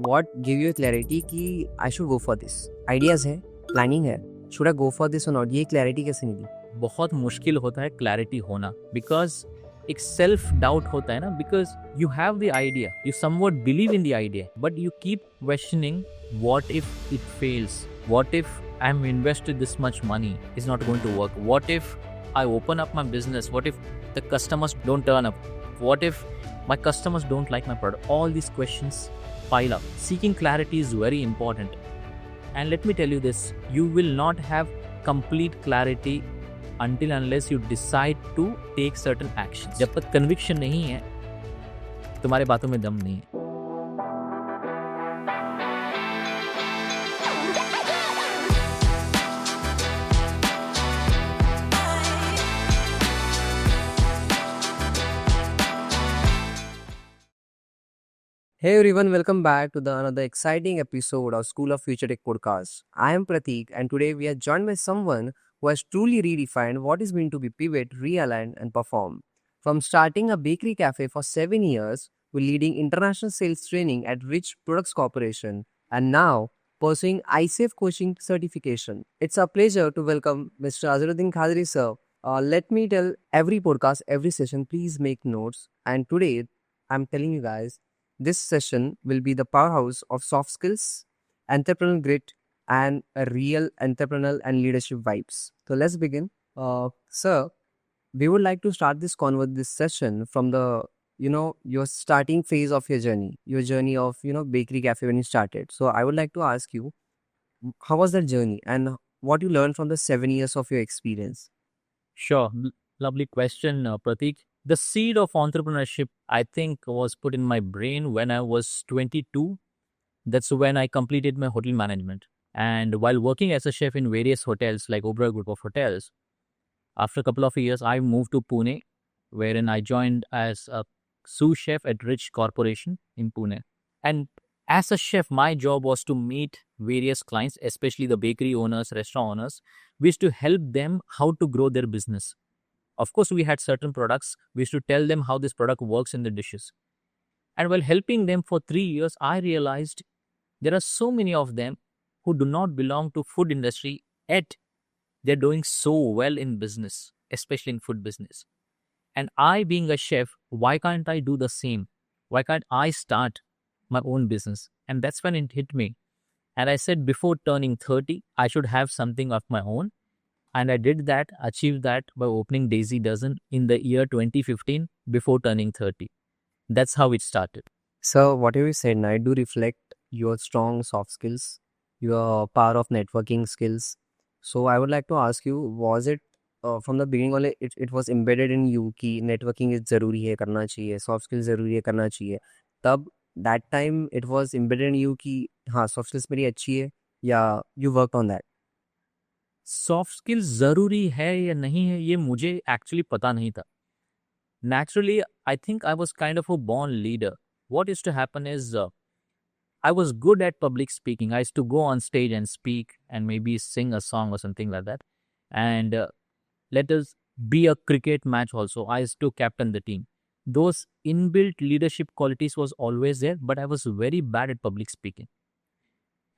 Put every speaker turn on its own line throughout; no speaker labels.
what give you clarity कि I should go for this? Ideas है, planning है, should I go for this or not? ये clarity कैसे मिली?
बहुत मुश्किल होता है क्लैरिटी होना बिकॉज एक सेल्फ डाउट होता है ना because you have the idea you somewhat believe in the idea but you keep questioning what if it fails what if I am invested this much money is not going to work what if I open up my business what if the customers don't turn up what if my customers don't like my product. All these questions pile up. Seeking clarity is very important. And let me tell you this, you will not have complete clarity until unless you decide to take certain actions. जब तक conviction नहीं है, तुम्हारे बातों में दम नहीं है.
Hey everyone, welcome back to another exciting episode of School of Future Tech podcast. I am Prateek and today we are joined by someone who has truly redefined what is meant to be pivot, realign and perform. From starting a bakery cafe for 7 years to leading international sales training at Rich Products Corporation and now pursuing ISAFE coaching certification. It's a pleasure to welcome Mr. Azharuddin Khadri sir. Let me tell every podcast, every session, please make notes. And today I'm telling you guys, this session will be the powerhouse of soft skills, entrepreneurial grit, and a real entrepreneurial and leadership vibes. So let's begin. Sir, we would like to start this session from the your starting phase of your journey of bakery cafe when you started. So I would like to ask you, how was that journey and what you learned from the 7 years of your experience?
Sure. Lovely question, Prateek. The seed of entrepreneurship, I think, was put in my brain when I was 22. That's when I completed my hotel management. And while working as a chef in various hotels like Oberoi Group of Hotels, after a couple of years, I moved to Pune, wherein I joined as a sous chef at Rich Corporation in Pune. And as a chef, my job was to meet various clients, especially the bakery owners, restaurant owners. We used to help them how to grow their business. Of course, we had certain products. We used to tell them how this product works in the dishes. And while helping them for 3 years, I realized there are so many of them who do not belong to food industry, yet they're doing so well in business, especially in food business. And I, being a chef, why can't I do the same? Why can't I start my own business? And that's when it hit me. And I said, before turning 30, I should have something of my own. And I did that, achieved that by opening Daisy Dozen in the year 2015 before turning 30. That's how it started.
So whatever you said now, I do reflect your strong soft skills, your power of networking skills. So I would like to ask you, was it from the beginning only it was embedded in you कि networking is ज़रूरी है करना चाहिए, soft skills ज़रूरी है करना चाहिए. तब that time it was embedded in you कि हाँ soft skills मेरी अच्छी है या you worked on that?
Soft skills ज़रूरी है या नहीं है ये मुझे एक्चुअली पता नहीं था. Naturally, I think I was kind of a born leader. What used to happen is I was good at public speaking. I used to go on stage and speak and maybe sing a song or something like that. And let us be a cricket match also. I used to captain the team. Those inbuilt leadership qualities was always there, but I was very bad at public speaking.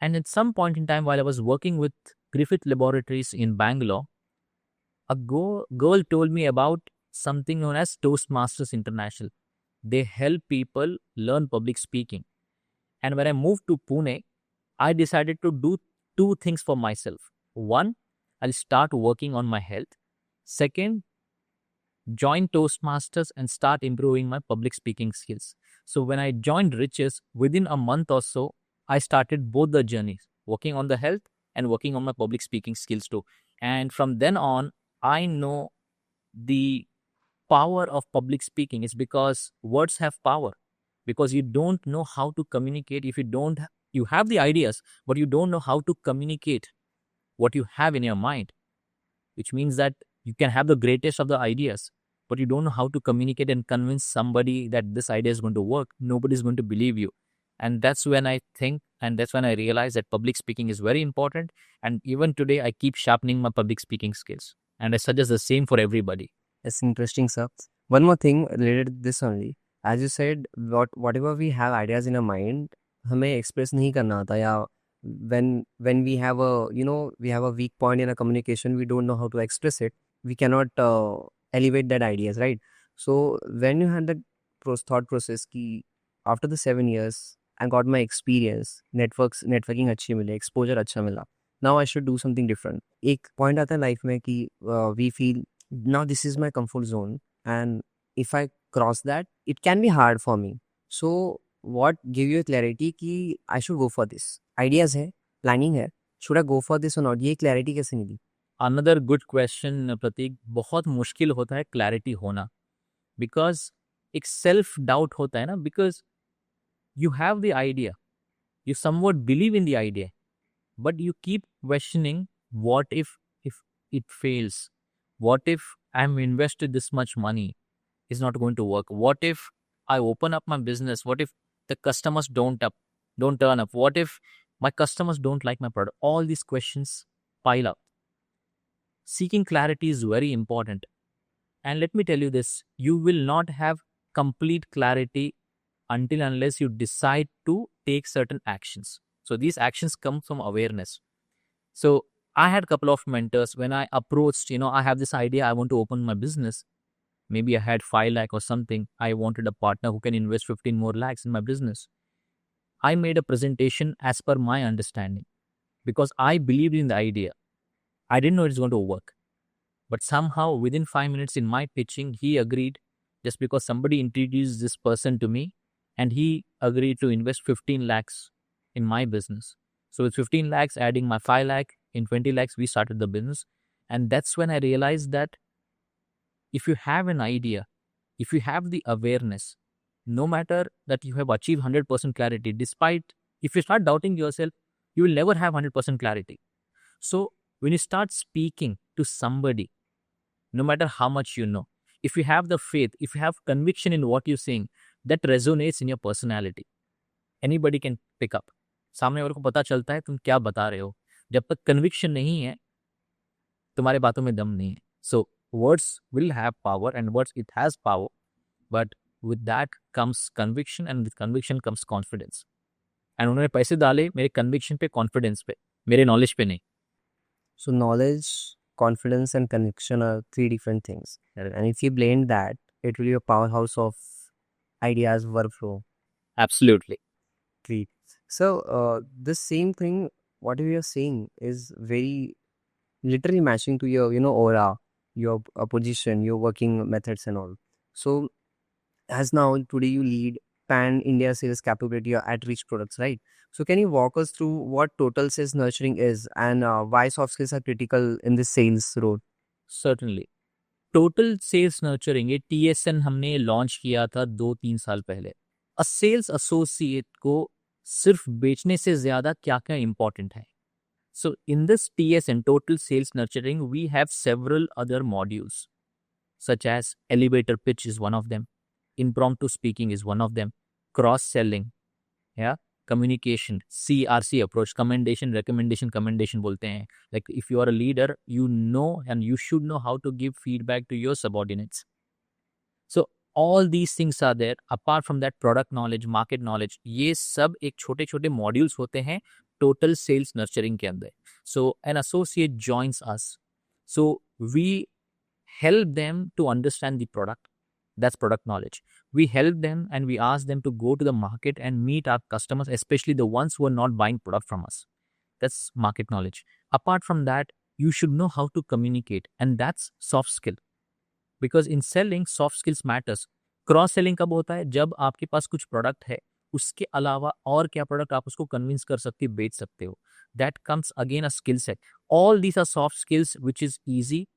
And at some point in time, while I was working with Griffith Laboratories in Bangalore, a girl told me about something known as Toastmasters International. They help people learn public speaking. And when I moved to Pune, I decided to do 2 things for myself. One, I'll start working on my health. Second, join Toastmasters and start improving my public speaking skills. So when I joined Riches, within a month or so, I started both the journeys, working on the health and working on my public speaking skills too. And from then on, I know the power of public speaking is because words have power. Because you don't know how to communicate if you have the ideas, but you don't know how to communicate what you have in your mind, which means that you can have the greatest of the ideas, but you don't know how to communicate and convince somebody that this idea is going to work. Nobody's going to believe you. And that's when I think, and that's when I realized that public speaking is very important. And even today, I keep sharpening my public speaking skills. And I suggest the same for everybody.
That's interesting, sir. One more thing related to this only. As you said, whatever we have ideas in our mind, हमें express नहीं करना आता, या when we have a we have a weak point in a communication, we don't know how to express it, we cannot elevate that ideas, right? So when you had that thought process ki after the 7 years I got my experience, networking अच्छी मिली, exposure अच्छा मिला, now I should do something different. एक point आता है life में कि we feel now this is my comfort zone, and if I cross that it can be hard for me. So what give you a clarity कि I should go for this? Ideas है, planning है, should I go for this or not? ये clarity कैसे मिली?
Another good question प्रतीक. बहुत मुश्किल होता है clarity होना, बिकॉज एक सेल्फ डाउट होता है ना, because you have the idea, you somewhat believe in the idea, but you keep questioning, what if it fails? What if I'm invested this much money is not going to work? What if I open up my business? What if the customers don't turn up? What if my customers don't like my product? All these questions pile up. Seeking clarity is very important. And let me tell you this, you will not have complete clarity until unless you decide to take certain actions. So these actions come from awareness. So I had a couple of mentors when I approached, I have this idea, I want to open my business. Maybe I had 5 lakh or something. I wanted a partner who can invest 15 more lakhs in my business. I made a presentation as per my understanding because I believed in the idea. I didn't know it's going to work. But somehow within 5 minutes in my pitching, he agreed, just because somebody introduced this person to me, and he agreed to invest 15 lakhs in my business. So with 15 lakhs, adding my 5 lakh, in 20 lakhs, we started the business. And that's when I realized that if you have an idea, if you have the awareness, no matter that you have achieved 100% clarity, despite if you start doubting yourself, you will never have 100% clarity. So when you start speaking to somebody, no matter how much you know, if you have the faith, if you have conviction in what you're saying, that resonates in your personality. Anybody can pick up. सामने वाले को पता चलता है तुम क्या बता रहे हो. जब तक कन्विक्शन नहीं है, तुम्हारे बातों में दम नहीं है. So words will have power, and words, it has power, but with that comes conviction, and with conviction comes confidence. And उन्होंने पैसे डाले मेरे conviction पे, confidence पे, मेरे knowledge पे नहीं.
So knowledge, confidence and conviction are three different things. And if you blend that, it will be a powerhouse of ideas, workflow.
Absolutely.
Great. So this same thing, whatever you're saying is very literally matching to your, aura, your position, your working methods and all. So as now today you lead pan India sales capability at Reach Products, right? So can you walk us through what total sales nurturing is, and why soft skills are critical in this sales role?
Certainly. Total sales nurturing, ये TSN हमने launch किया था 2-3 साल पहले. अ sales associate को सिर्फ बेचने से ज्यादा क्या क्या इंपॉर्टेंट है. So in this TSN, total sales nurturing, we have several other modules such as elevator pitch is one of them, impromptu speaking is one of them, cross selling, yeah, communication, CRC approach, commendation, recommendation, commendation बोलते हैं. Like if you are a leader, you know and you should know how to give feedback to your subordinates. So all these things are there. Apart from that, product knowledge, market knowledge, ये सब एक छोटे छोटे modules होते हैं total sales nurturing के अंदर. So an associate joins us. So we help them to understand the product. That's product knowledge. We help them and we ask them to go to the market and meet our customers, especially the ones who are not buying product from us. That's market knowledge. Apart from that, you should know how to communicate, and that's soft skill. Because in selling, soft skills matters. Cross selling कब होता है? जब आपके पास कुछ product है, उसके अलावा और क्या प्रोडक्ट आप उसको कन्विंस कर सकते हो, बेच सकते हो. That comes again a skill set. All these are soft skills which is easy,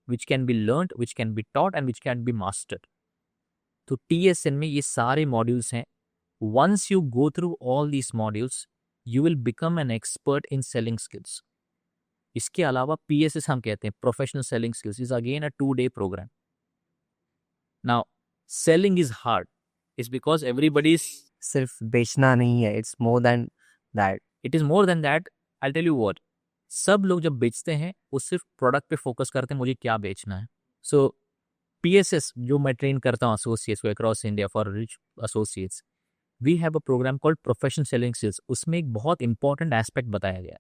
which can be learned, which can be taught, and which can be mastered. तो TSN में ये सारे मॉड्यूल्स हैं. Once you go through all these modules, you will become an expert in selling skills. इसके अलावा PSS हम कहते हैं, Professional Selling Skills, is again a 2-day program. Now, selling is hard. It's because everybody is.
सिर्फ बेचना नहीं है, it's more than that.
It is more than that. I'll tell you what. सब लोग जब बेचते हैं वो सिर्फ प्रोडक्ट पे फोकस करते हैं, मुझे क्या बेचना है. सो PSS जो मैं ट्रेन करता हूँ एसोसिएट्स को across India for rich associates, we have a program called professional selling skills. उसमें एक बहुत इंपॉर्टेंट एस्पेक्ट बताया गया.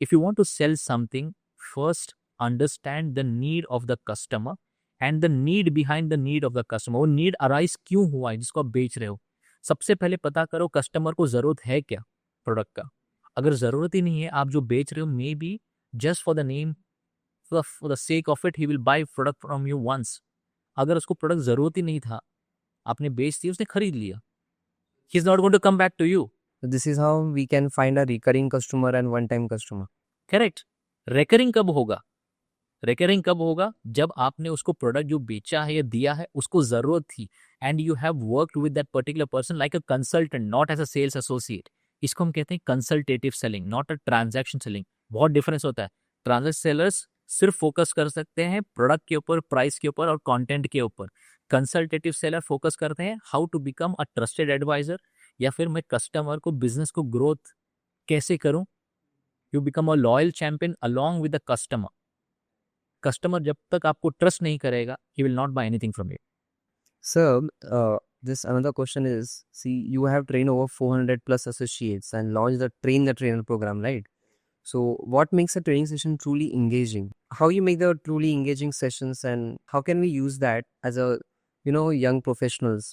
If you want to sell something, first understand the need of the customer and the need behind the need of the customer. वो need arise क्यों हुआ है जिसको आप बेच रहे हो. सबसे पहले पता करो कस्टमर को जरूरत है क्या प्रोडक्ट का. अगर जरूरत ही नहीं है, आप जो बेच रहे हो may be just for the name, for the sake of it he will buy product from you once. अगर उसको प्रोडक्ट जरूरत ही नहीं था, आपने बेच दिया, उसने खरीद लिया, he is not going to come back to you.
So this is how we can find a recurring customer and one-time customer.
Correct. Recurring कब होगा? रेकरिंग कब होगा? जब आपने उसको प्रोडक्ट जो बेचा है या दिया है उसको जरूरत थी and you have worked with that particular person like a consultant, not as a sales associate. इसको हम कहते हैं consultative selling, not a transaction selling. बहुत डिफरेंस होता है. ट्रांजैक्शन सेलर्स सिर्फ फोकस कर सकते हैं प्रोडक्ट के ऊपर, प्राइस के ऊपर और कंटेंट के ऊपर. कंसल्टेटिव सेलर फोकस करते हैं how to become a trusted adviser, या फिर मैं कस्टमर को, बिजनेस को ग्रोथ कैसे करूं. You become a loyal champion along with the customer. Customer जब तक आपको ट्रस्ट नहीं करेगा, he will not buy anything from you.
So, this another question is, see, you have trained over 400 plus associates and launched the Train the Trainer program, right? So, what makes a training session truly engaging? How you make the truly engaging sessions, and how can we use that as a, young professionals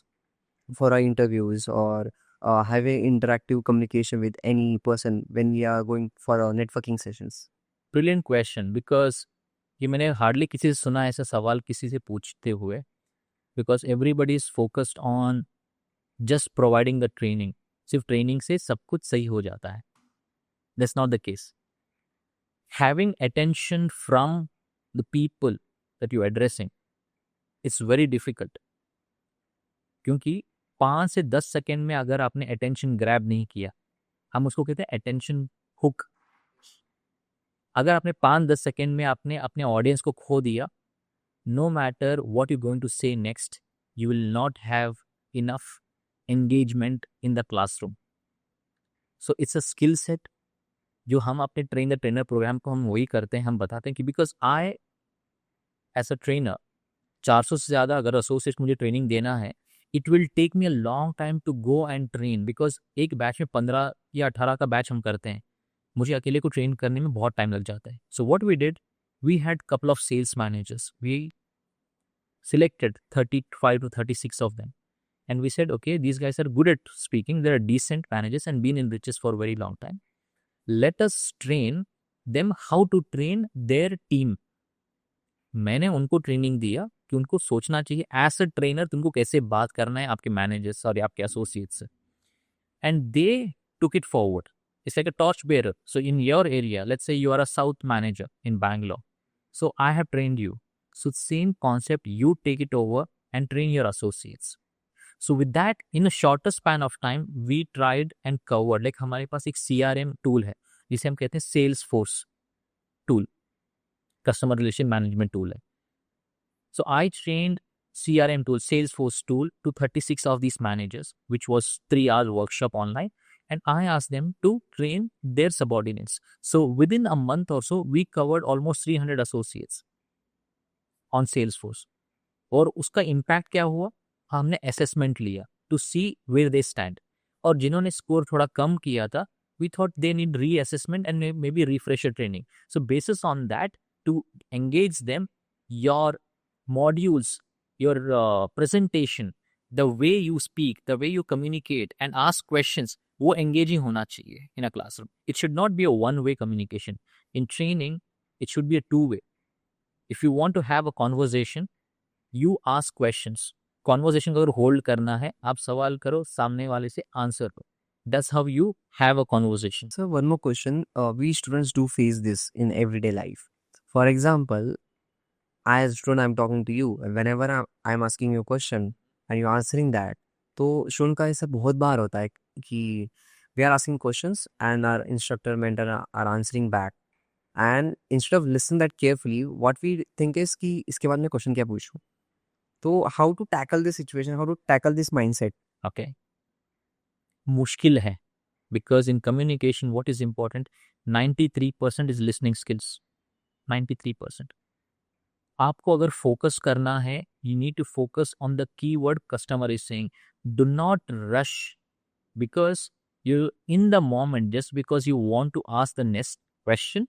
for our interviews or have a interactive communication with any person when we are going for our networking sessions?
Brilliant question, because ये मैंने hardly किसी से सुना ऐसा सवाल किसी से पूछते हुए. Because everybody is focused on just providing the training. सिर्फ ट्रेनिंग से सब कुछ सही हो जाता है. That's not the case. Having attention from the people that you addressing it's very difficult. क्योंकि 5 से 10 सेकेंड में अगर आपने अटेंशन ग्रैब नहीं किया, हम उसको कहते हैं अटेंशन हुक. अगर आपने 5-10 सेकेंड में आपने अपने ऑडियंस को खो दिया, no matter what you're going to say next, you will not have enough engagement in the classroom. So it's a skill set जो हम अपने ट्रेन द ट्रेनर प्रोग्राम को हम वही करते हैं. हम बताते हैं कि because I as a trainer 400 से ज़्यादा अगर एसोसिएट मुझे ट्रेनिंग देना है, it will take me a long time to go and train. Because एक बैच में 15 या 18 का बैच हम करते हैं, मुझे अकेले को ट्रेन करने में बहुत टाइम लग जाता है. So what we did, we had couple of sales managers. We selected 35 to 36 of them, and we said, okay, these guys are good at speaking, they're decent managers and been in riches for a very long time. Let us train them how to train their team. मैंने उनको training दिया कि उनको सोचना चाहिए as a trainer तुमको कैसे बात करना है आपके मैनेजर्स और आपके एसोसिएट्स से. And they took it forward. It's like a torch bearer. So in your area, let's say you are a south manager in Bangalore, so I have trained you. So same concept, you take it over and train your associates. So with that, in a shorter span of time, we tried and covered. Like हमारे पास एक CRM tool है जिसे हम कहते हैं Salesforce tool, customer relation management tool है. So I trained CRM tool, Salesforce tool to 36 of these managers, which was 3 hours workshop online. And I asked them to train their subordinates. So within a month or so, we covered almost 300 associates on Salesforce. और उसका impact क्या हुआ, हमने assessment लिया to see where they stand. और जिन्होंने score थोड़ा कम किया था, we thought they need reassessment and maybe refresher training. So basis on that, to engage them, your modules, your presentation, the way you speak, the way you communicate and ask questions, वो engaging होना चाहिए in a classroom. It should not be a one-way communication. In training, it should be a two-way. If you want to have a conversation, you ask questions. Conversation को अगर hold करना है, आप सवाल करो, सामने वाले से आंसर करो. That's how you have a conversation.
So one more question. We students do face this in everyday life. For example, I as a student, I'm talking to you, and whenever I'm asking you a question and you're answering that, तो student का ऐसा बहुत बार होता है कि we are asking questions and our instructor, mentor are answering back. And instead of listening that carefully, what we think is कि इसके बाद मैं question क्या पूछूं. तो how to tackle this situation, how to tackle this mindset.
Okay. मुश्किल है. Because in communication, what is important? 93% is listening skills. 93%. आपको अगर फोकस करना है, you need to focus on the keyword customer is saying. Do not rush because you in the moment, just because you want to ask the next question,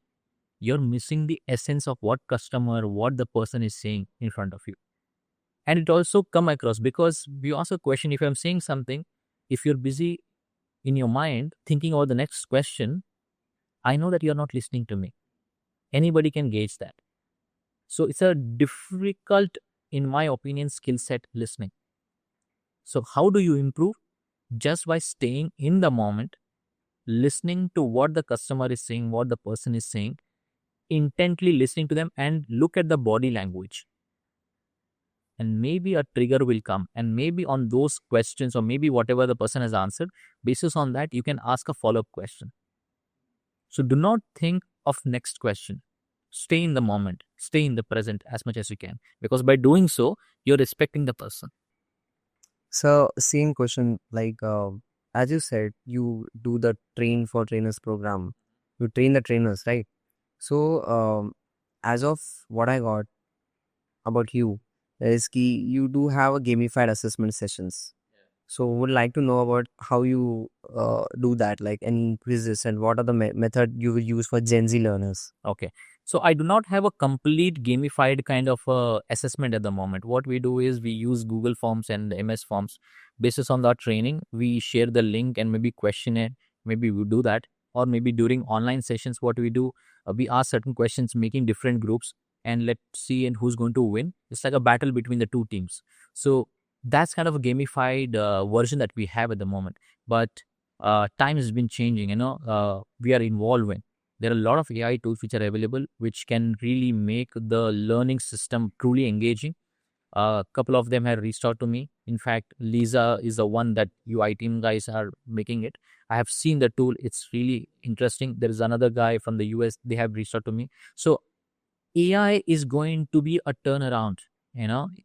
you're missing the essence of what the person is saying in front of you. And it also come across because you ask a question. If I'm saying something, if you're busy in your mind thinking about the next question, I know that you're not listening to me. Anybody can gauge that. So it's a difficult, in my opinion, skill set, listening. So how do you improve? Just by staying in the moment, listening to what the customer is saying, what the person is saying, intently listening to them, and look at the body language. And maybe a trigger will come, and maybe on those questions, or maybe whatever the person has answered, basis on that you can ask a follow-up question. So do not think of next question. Stay in the moment, stay in the present as much as you can, because by doing so you're respecting the person.
So, same question, like as you said, you do the train for trainers program. You train the trainers, right? So, as of what I got about you, is ki you do have a gamified assessment sessions. So, would like to know about how you do that, like any quizzes and what are the method you will use for Gen Z learners.
Okay. So I do not have a complete gamified kind of assessment at the moment. What we do is we use Google Forms and MS Forms. Basis on that training, we share the link and maybe questionnaire. Maybe we do that. Or maybe during online sessions, what we do, we ask certain questions, making different groups, and let's see and who's going to win. It's like a battle between the two teams. So that's kind of a gamified version that we have at the moment. But time has been changing. We are evolving. There are a lot of AI tools which are available, which can really make the learning system truly engaging. A couple of them have reached out to me. In fact, Lisa is the one that UI team guys are making it. I have seen the tool. It's really interesting. There is another guy from the US. They have reached out to me. So AI is going to be a turnaround.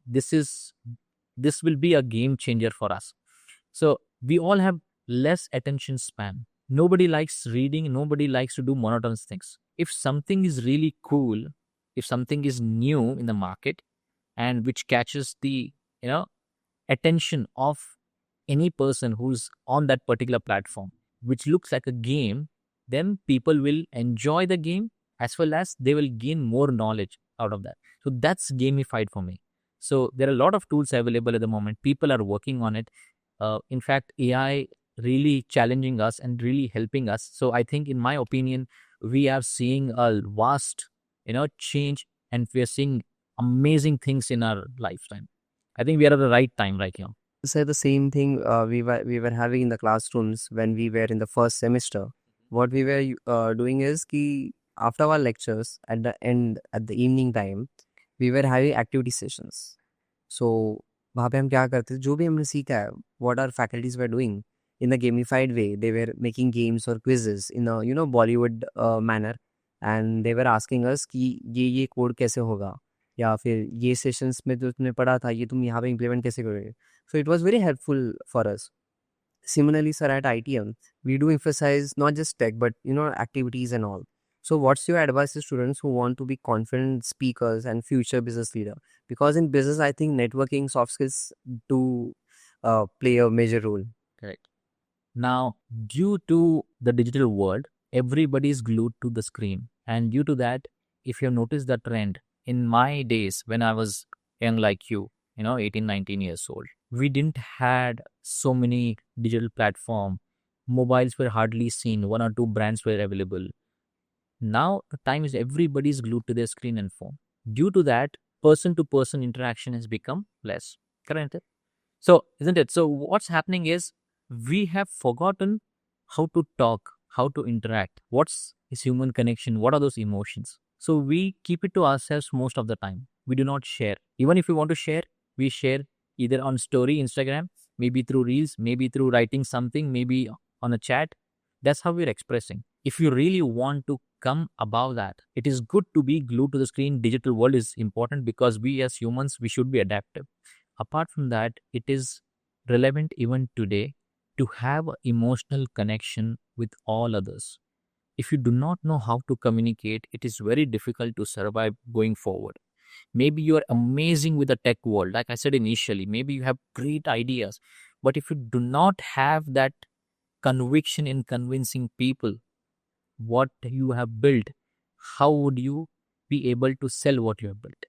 This will be a game changer for us. So we all have less attention span. Nobody likes reading, nobody likes to do monotonous things. If something is really cool, if something is new in the market and which catches the, you know, attention of any person who's on that particular platform, which looks like a game, then people will enjoy the game as well as they will gain more knowledge out of that. So that's gamified for me. So there are a lot of tools available at the moment. People are working on it. In fact, AI really challenging us and really helping us. So I think, in my opinion, we are seeing a vast, change, and we are seeing amazing things in our lifetime. I think we are at the right time right now.
Say the same thing we were having in the classrooms when we were in the first semester. What we were doing is ki after our lectures at the end at the evening time, we were having activity sessions. So वहाँ पे हम क्या करते थे जो भी हमने सीखा है what our faculties were doing in a gamified way. They were making games or quizzes in a Bollywood manner, and they were asking us कि ये कोड कैसे होगा, या फिर ये सेशंस में जो तुमने पढ़ा था ये तुम यहाँ पे इम्प्लीमेंट कैसे करोगे. So it was very helpful for us. Similarly, sir, at ITM, we do emphasize not just tech, but activities and all. So, what's your advice to students who want to be confident speakers and future business leader? Because in business, I think networking, soft skills do play a major role.
Correct. Now, due to the digital world, everybody is glued to the screen. And due to that, if you have noticed the trend, in my days when I was young like you, 18, 19 years old, we didn't had so many digital platform. Mobiles were hardly seen. One or two brands were available. Now, the time is everybody's glued to their screen and phone. Due to that, person-to-person interaction has become less. Correct? So, isn't it? So, what's happening is we have forgotten how to talk, how to interact. What's is human connection? What are those emotions? So, we keep it to ourselves most of the time. We do not share. Even if we want to share, we share either on story, Instagram, maybe through reels, maybe through writing something, maybe on a chat. That's how we're expressing. If you really want to come above that, it is good to be glued to the screen. Digital world is important because we as humans, we should be adaptive. Apart from that, it is relevant even today to have an emotional connection with all others. If you do not know how to communicate, it is very difficult to survive going forward. Maybe you are amazing with the tech world, like I said initially. Maybe you have great ideas, but if you do not have that conviction in convincing people what you have built, how would you be able to sell what you have built?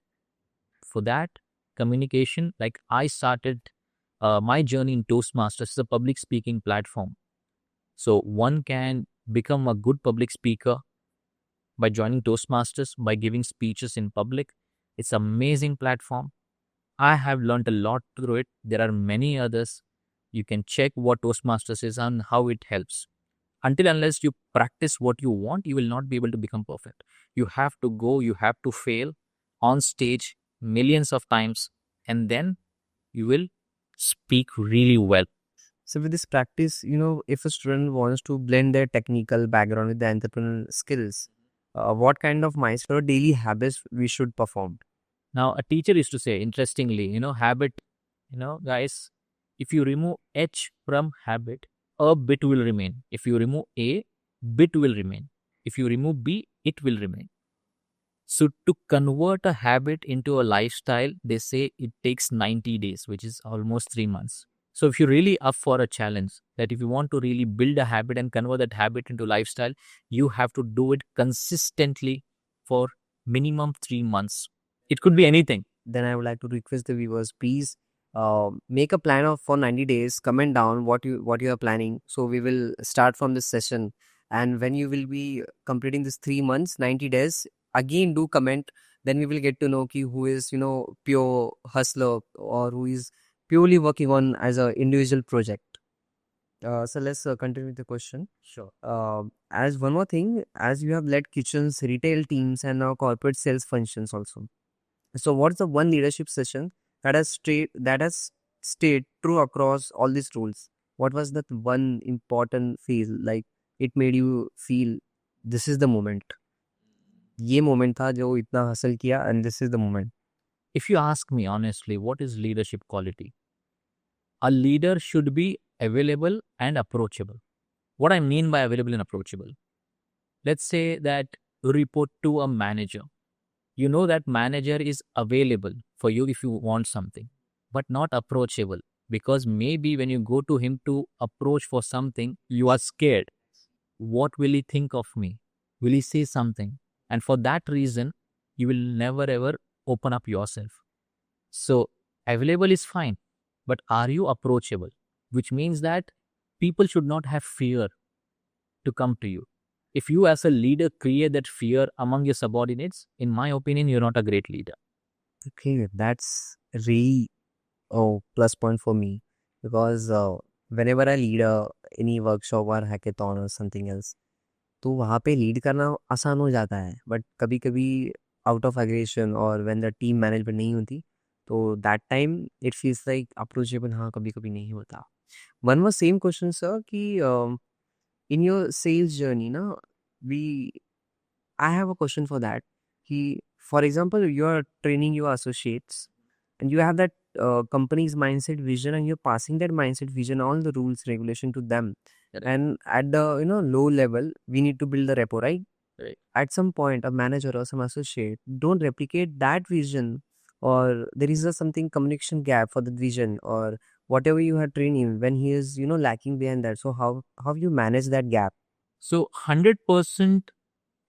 For that, communication, like I started my journey in Toastmasters, is a public speaking platform. So one can become a good public speaker by joining Toastmasters, by giving speeches in public. It's an amazing platform. I have learned a lot through it. There are many others. You can check what Toastmasters is and how it helps. Until unless you practice what you want, you will not be able to become perfect. You have to go, you have to fail on stage millions of times, and then you will speak really well.
So with this practice, if a student wants to blend their technical background with the entrepreneurial skills, what kind of mindset or daily habits we should perform?
Now, a teacher used to say, interestingly, habit, guys, if you remove H from habit, a bit will remain. If you remove A, bit will remain. If you remove B, it will remain. So to convert a habit into a lifestyle, they say it takes 90 days, which is almost 3 months. So if you're really up for a challenge, that if you want to really build a habit and convert that habit into lifestyle, you have to do it consistently for minimum 3 months. It could be anything.
Then I would like to request the viewers, please make a plan of for 90 days. Comment down what you are planning. So we will start from this session, and when you will be completing this 3 months, 90 days, again do comment. Then we will get to know who is pure hustler or who is purely working on as a individual project. So let's continue with the question.
Sure.
As one more thing, as you have led kitchens, retail teams, and now corporate sales functions also. So, what's the one leadership session that has stayed true across all these roles? What was that one important phase? Like it made you feel this is the moment. ये moment था जो इतना हासिल किया and this is the moment.
If you ask me honestly, what is leadership quality? A leader should be available and approachable. What I mean by available and approachable, let's say that you report to a manager. You know that manager is available for you if you want something, but not approachable, because maybe when you go to him to approach for something, you are scared. What will he think of me? Will he say something? And for that reason, you will never ever open up yourself. So available is fine, but are you approachable? Which means that people should not have fear to come to you. If you as a leader create that fear among your subordinates, in my opinion, you're not a great leader.
Okay, that's really plus point for me because whenever I lead any workshop or hackathon or something else, तो वहाँ पे lead करना आसान हो जाता है बट कभी कभी आउट ऑफ एग्रेशन और व्हेन द टीम मैनेजमेंट नहीं होती तो that time it feels like approachable हाँ कभी कभी नहीं होता one was same question sir कि इन योर सेल्स जर्नी ना we I have a question for that कि for example you are training your associates and you have that company's mindset vision and you're passing that mindset vision all the rules regulation to them.
Correct.
And at the low level we need to build the rapport, right?
Right.
At some point a manager or some associate don't replicate that vision, or there is a something communication gap for the vision or whatever you have trained him when he is lacking behind that. So how you manage that gap?
So 100%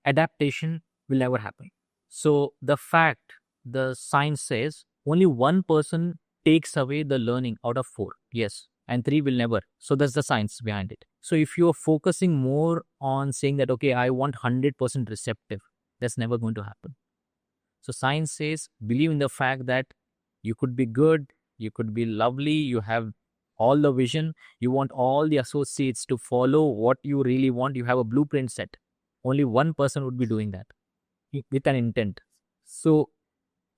adaptation will never happen. So the fact, the science says only one person takes away the learning out of 4. Yes. And 3 will never. So that's the science behind it. So if you're focusing more on saying that, okay, I want 100% receptive, that's never going to happen. So science says, believe in the fact that you could be good, you could be lovely, you have all the vision, you want all the associates to follow what you really want, you have a blueprint set. Only one person would be doing that with an intent. So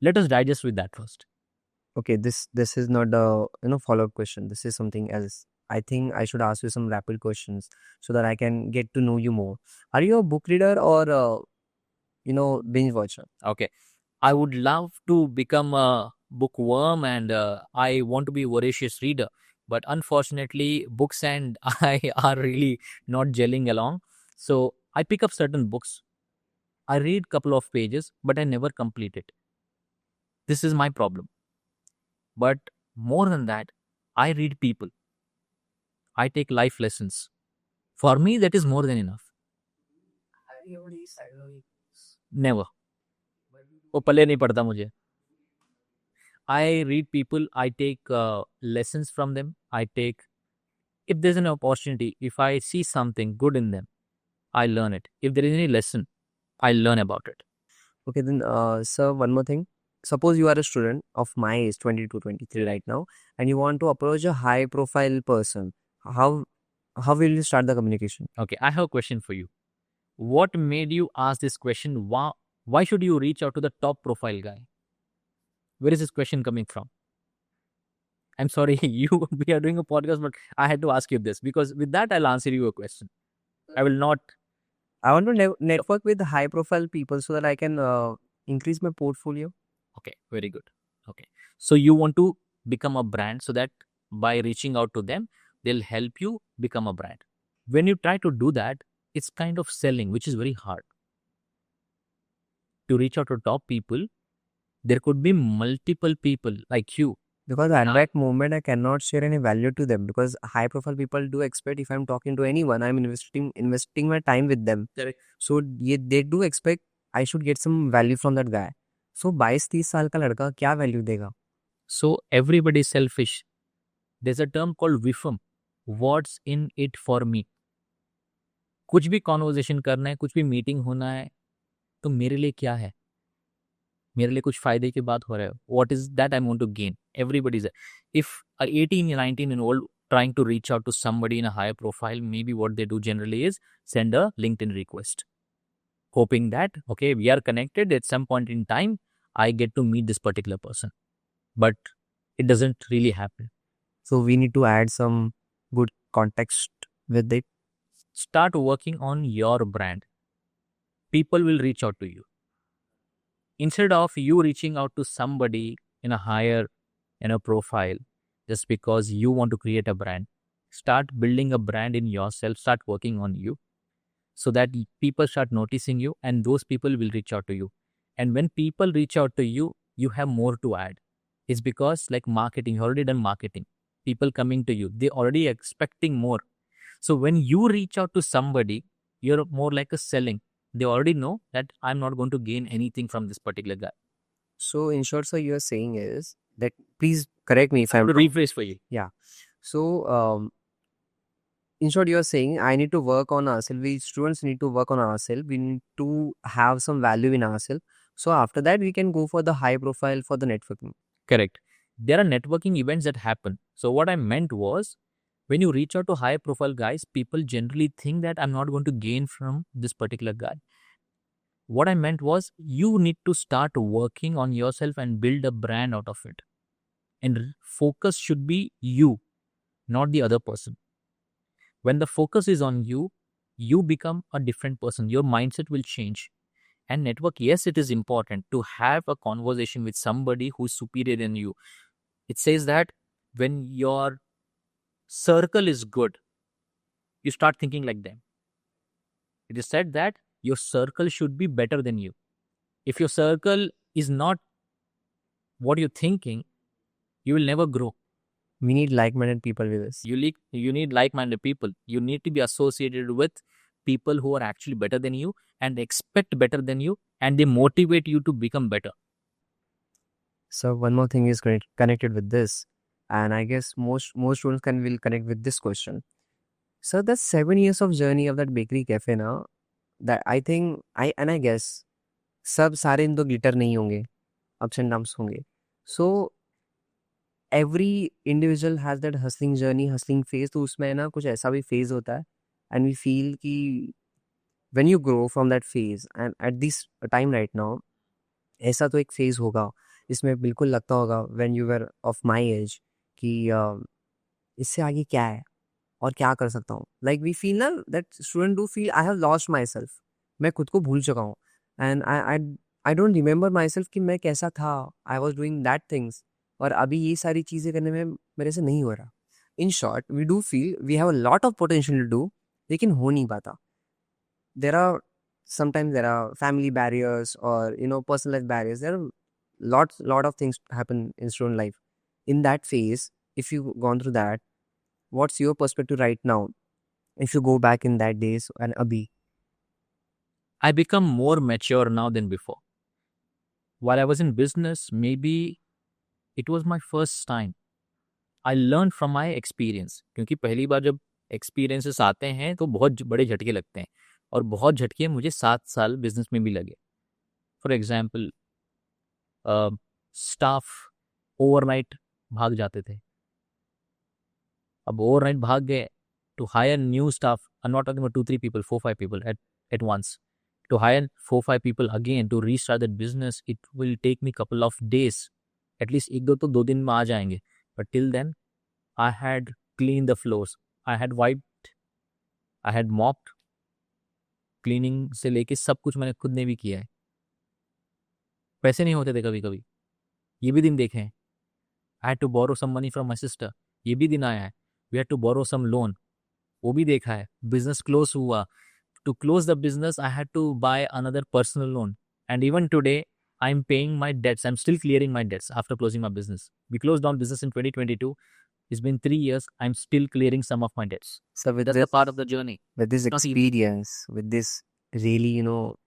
let us digest with that first.
Okay, this is not a follow-up question. This is something else. I think I should ask you some rapid questions so that I can get to know you more. Are you a book reader or binge watcher?
Okay. I would love to become a bookworm and I want to be a voracious reader. But unfortunately, books and I are really not gelling along. So I pick up certain books. I read couple of pages, but I never complete it. This is my problem. But more than that, I read people. I take life lessons. For me, that is more than enough. Never. वो पल्ले नहीं पड़ता मुझे. I read people, I take lessons from them. If there's an opportunity, if I see something good in them, I learn it. If there is any lesson, I learn about it.
Okay, then, sir, one more thing. Suppose you are a student of my age, 22, 23 right now, and you want to approach a high profile person. How will you start the communication?
Okay, I have a question for you. What made you ask this question? Why should you reach out to the top profile guy? Where is this question coming from? I'm sorry, we are doing a podcast, but I had to ask you this because with that I'll answer you a question. I will not.
I want to network with high profile people so that I can increase my portfolio.
Okay, very good. Okay, so you want to become a brand so that by reaching out to them, they'll help you become a brand. When you try to do that, it's kind of selling, which is very hard. To reach out to top people, there could be multiple people like you.
Because at
Yeah.
that moment, I cannot share any value to them because high profile people do expect if I'm talking to anyone, I'm investing my time with them.
Correct.
So they do expect I should get some value from that guy. So 22-30 साल का लड़का क्या value देगा?
So everybody is selfish. There's a term called विफम. What's in it for me? कुछ भी conversation करना है, कुछ भी मीटिंग होना है, तो मेरे लिए क्या है? मेरे लिए कुछ फायदे की बात हो रहा है. What is that I want to gain? Everybody's there. If a 18, 19-year-old trying to reach out to somebody in a higher profile, maybe what they do generally is send a LinkedIn request, hoping that, okay, we are connected at some point in time, I get to meet this particular person. But it doesn't really happen.
So we need to add some good context with it.
Start working on your brand. People will reach out to you. Instead of you reaching out to somebody in a higher profile just because you want to create a brand, start building a brand in yourself, start working on you so that people start noticing you and those people will reach out to you. And when people reach out to you, you have more to add. It's because like marketing, you already done marketing. People coming to you, they already expecting more. So when you reach out to somebody, you're more like a selling. They already know that I'm not going to gain anything from this particular guy.
So in short, so you're saying is that, please correct me if I'm
To
wrong.
rephrase for you.
So in short, you're saying I need to work on ourselves. We students need to work on ourselves. We need to have some value in ourselves. So after that, we can go for the high profile for the networking.
Correct. There are networking events that happen. So what I meant was, when you reach out to high profile guys, people generally think that I'm not going to gain from this particular guy. What I meant was, you need to start working on yourself and build a brand out of it. And focus should be you, not the other person. When the focus is on you, you become a different person. Your mindset will change. And network, yes, it is important to have a conversation with somebody who is superior than you. It says that when your circle is good, you start thinking like them. It is said that your circle should be better than you. If your circle is not what you're thinking, you will never grow.
We need like-minded people with us.
You need like-minded people. You need to be associated with people who are actually better than you and expect better than you, and they motivate you to become better.
So one more thing is connected with this, and I guess most students will connect with this question. So the 7 years of journey of that bakery cafe ना, that I think I guess सब सारे इन तो glitter नहीं होंगे, ups and downs होंगे. So every individual has that hustling journey, hustling phase. तो उसमें ना कुछ ऐसा भी phase होता है, and we feel कि when you grow from that phase and at this time right now, ऐसा तो एक phase होगा इसमें बिल्कुल लगता होगा when you were of my age कि इससे आगे क्या है और क्या कर सकता हूँ. Like we feel ना, that student do feel I have lost myself. मैं खुद को भूल चुका हूँ and I don't remember myself कि मैं कैसा था. I was doing that things और अभी ये सारी चीज़ें करने में मेरे से नहीं हो रहा. In short, we do feel we have a lot of potential to do, लेकिन हो नहीं पाता. Sometimes there are family barriers or personal life barriers. There are lot of things happen in student life. In that phase, if you've gone through that, what's your perspective right now? if you go back in that days and Abhi?
I become more mature now than before. While I was in business, maybe it was my first time. I learned from my experience. क्योंकि पहली बार जब experiences आते हैं तो बहुत बड़े झटके लगते हैं, और बहुत झटके मुझे 7 साल बिजनेस में भी लगे. फॉर एग्जाम्पल, स्टाफ ओवरनाइट भाग जाते थे. अब ओवरनाइट भाग गए, to hire new staff, I'm not talking about 2-3 people, 4-5 people at once. To hire 4-5 people again to restart that business, it will take me couple of days. At least एक दो तो 2 दिन में आ जाएंगे. But till then, I had cleaned the floors. I had wiped, I had mopped. Cleaning से लेके सब कुछ मैंने खुद ने भी किया है. पैसे नहीं होते थे कभी कभी, ये भी दिन देखे हैं. I had to borrow some money from my sister. ये भी दिन आया है. We had to borrow some loan. वो भी देखा है. बिजनेस क्लोज हुआ. To close the business, I had to buy another personal loan. And even today, I'm paying my debts. I'm still clearing my debts after closing my business. We closed down business in 2022. It's been 3 years. I'm still clearing some of my debts.
So with
That's
this,
the part of the journey.
with this
Not easy.
experience, with this really,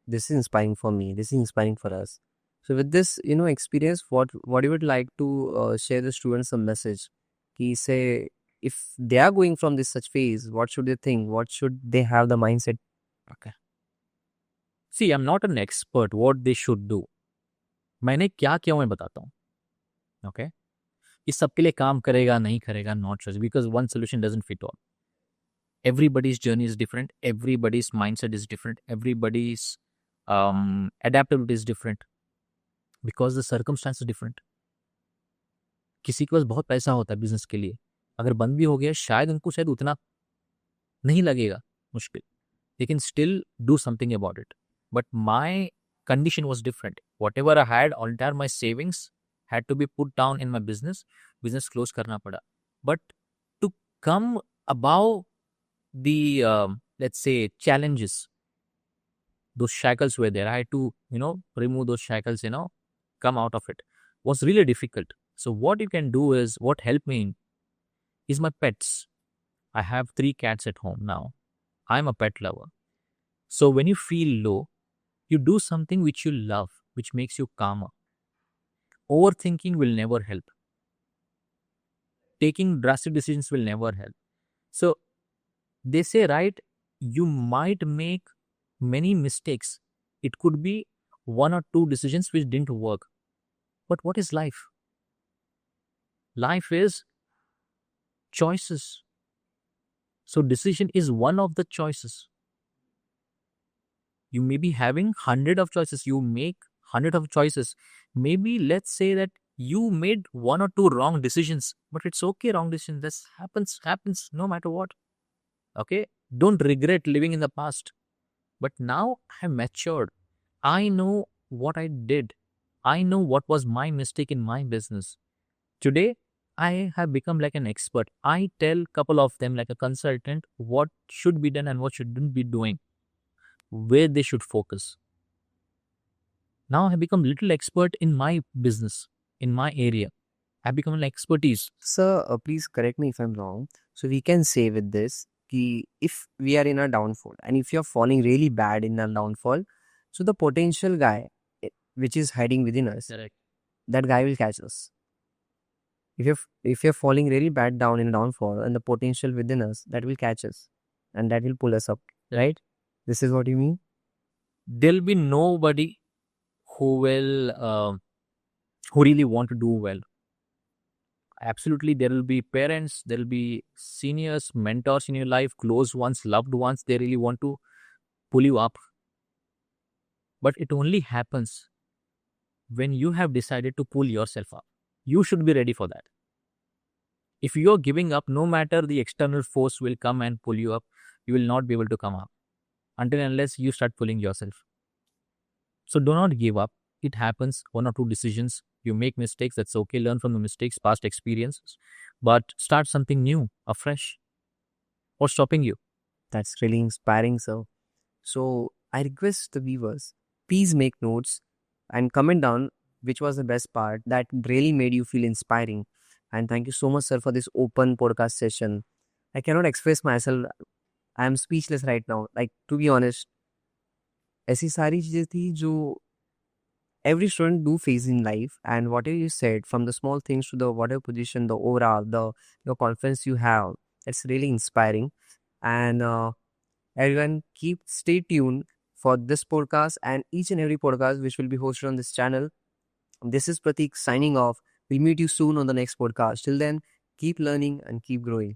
this is inspiring for me. This is inspiring for us. So with this, experience, what you would like to share the students a message? Ki say, if they are going from this such phase, what should they think? What should they have the mindset?
Okay. See, I'm not an expert what they should do. मैंने क्या किया मैं बताता हूँ. Okay. इस सबके लिए काम करेगा नहीं करेगा, not sure, because one solution doesn't fit all. Everybody's journey is different. Everybody's mindset is different. Everybody's adaptability is different because the circumstance is different. किसी के पास बहुत पैसा होता है बिजनेस के लिए, अगर बंद भी हो गया शायद उनको शायद उतना नहीं लगेगा मुश्किल. They can still do something about it. But my condition was different. Whatever I had, all entire my savings had to be put down in my business. Business close करना पड़ा. But to come above the let's say challenges, those shackles were there. I had to remove those shackles, come out of it. Was really difficult. So what you can do is, what helped me is my pets. I have 3 cats at home now. I'm a pet lover. So when you feel low, you do something which you love, which makes you calmer. Overthinking will never help. Taking drastic decisions will never help. So they say, right, you might make many mistakes. It could be 1 or 2 decisions which didn't work. But what is life? Life is choices. So decision is one of the choices. You may be having 100 of choices. You make 100 of choices. Maybe let's say that you made 1 or 2 wrong decisions, but it's okay, wrong decisions. This happens no matter what. Okay? Don't regret living in the past. But now I'm matured. I know what I did. I know what was my mistake in my business. Today, I have become like an expert. I tell couple of them like a consultant what should be done and what shouldn't be doing, where they should focus. Now I have become little expert in my business, in my area. I have become an expertise.
Sir, please correct me if I'm wrong. So we can say with this, ki if we are in a downfall and if you're falling really bad in a downfall, so the potential guy which is hiding within us,
Correct.
that guy will catch us. If you're falling really bad down in a downfall, and the potential within us, that will catch us and that will pull us up, right? This is what you mean?
There'll be nobody who will who really want to do well. Absolutely, there will be parents, there will be seniors, mentors in your life, close ones, loved ones. They really want to pull you up. But it only happens when you have decided to pull yourself up. You should be ready for that. If you're giving up, no matter the external force will come and pull you up, you will not be able to come up until unless you start pulling yourself. So do not give up. It happens, 1 or 2 decisions. You make mistakes, that's okay. Learn from the mistakes, past experiences. But start something new, afresh. What's stopping you?
That's really inspiring, sir. So I request the viewers, please make notes and comment down which was the best part that really made you feel inspiring. And thank you so much, sir, for this open podcast session. I cannot express myself I am speechless right now, like to be honest. ऐसी सारी चीज़ें थी जो every student do face in life, and whatever you said, from the small things to the whatever position, the aura, the your confidence you have, it's really inspiring. And everyone keep stay tuned for this podcast and each and every podcast which will be hosted on this channel. This is Pratik signing off. We'll meet you soon on the next podcast. Till then, keep learning and keep growing.